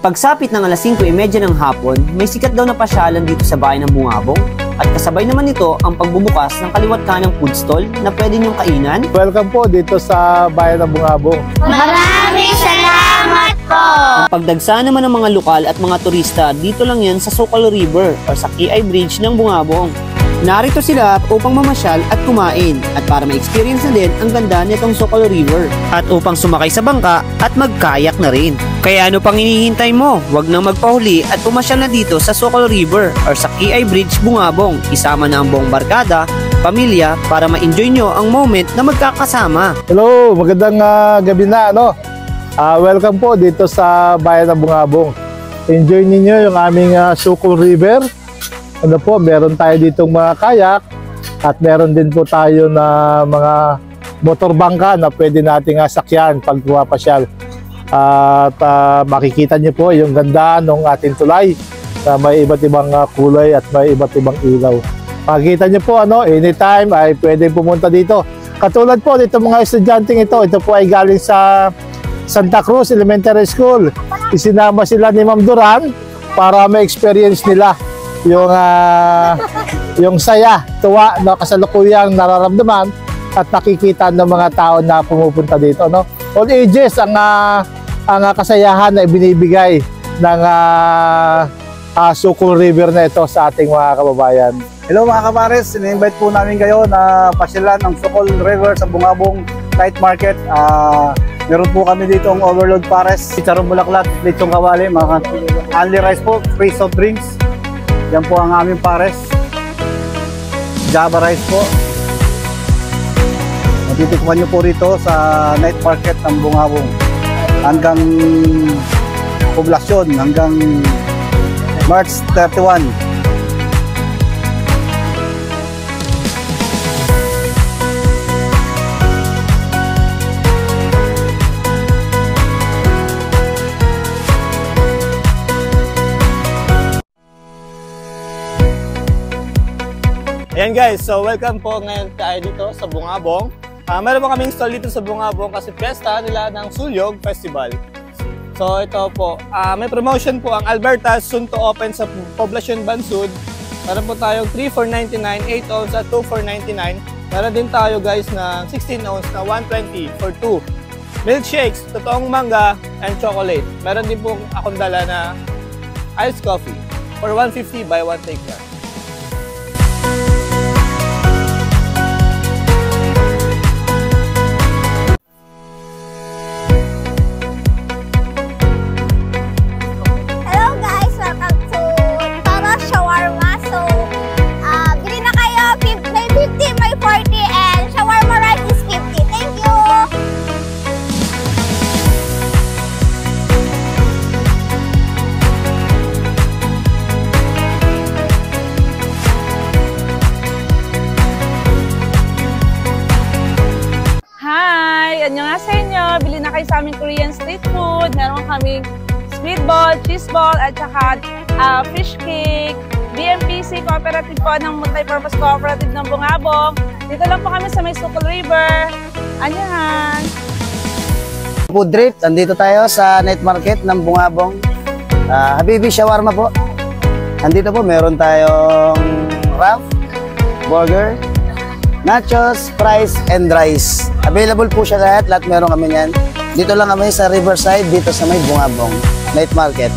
Pagsapit ng alas 5:30 ng hapon, may sikat daw na pasyalan dito sa bayan ng Bungabong at kasabay naman nito ang pagbubukas ng kaliwat kanang food stall na pwede niyong kainan. Welcome po dito sa bayan ng Bungabong. Maraming salamat po! Ang pagdagsa naman ng mga lokal at mga turista dito lang yan sa Sokol River o sa Kiay Bridge ng Bungabong. Narito sila upang mamasyal at kumain at para ma-experience na din ang ganda nitong Sokol River at upang sumakay sa bangka at magkayak na rin. Kaya ano pang hinihintay mo? Huwag nang magpahuli at pumasyal na dito sa Sokol River or sa Kiay Bridge, Bungabong. Isama na ang buong barkada, pamilya para ma-enjoy nyo ang moment na magkakasama. Hello, magandang gabi na. Welcome po dito sa bayan ng Bungabong. Enjoy niyo yung aming Sokol River. Meron tayo ditong mga kayak at meron din po tayo na mga motor bangka na pwede nating sakyan pag pumapasyal. At makikita niyo po yung ganda ng ating tulay na may iba't ibang kulay at may iba't ibang ilaw. Makikita niyo po anytime ay pwede pumunta dito. Katulad po dito mga estudyanteng ito po ay galing sa Santa Cruz Elementary School. Isinama sila ni Ma'am Duran para ma-experience nila yung saya, tuwa na kasalukuyang nararamdaman at nakikita ng mga tao na pumupunta dito. All ages ang kasayahan na ibinibigay ng Sokol River na ito sa ating mga kababayan. Hello mga kapares, in-invite po namin kayo na pasyalan ng Sokol River sa Bungabong Night Market. Meron po kami dito ang Overload Pares, Chicharong Bulaklak, Lechong Kawali, mga only rice po, free soft drinks. Yan po ang aming pares. Java rice po. Matitikman nyo po rito sa night market ng Bungabong. Hanggang poblasyon, hanggang March 31. Ayan guys, so welcome po ngayon tayo dito sa Bungabong. Meron po kaming stall dito sa Bungabong kasi piyesta nila ng Sulyog Festival. So ito po, may promotion po ang Albertas soon to open sa Poblacion Bansud. Meron po tayong 3 for 99, 8 ounce at 2 for 99. Meron din tayo guys na 16 ounce na 120 for 2. Milkshakes, totoong mangga and chocolate. Meron din po akong dala na iced coffee for 150 buy one take one. Bili na kayo sa aming Korean street food. Meron kaming squid ball, cheese ball, at saka fish cake. BMPC Cooperative po ng Multipurpose Cooperative ng Bungabong. Dito lang po kami sa may Sokol River. Anyahan! Food trip, andito tayo sa night market ng Bungabong. Habibi Shawarma po. Andito po meron tayong wrap, burger, nachos, fries, and rice. Available po siya lahat meron kami yan. Dito lang kami sa Riverside, dito sa may Bungabong Night Market.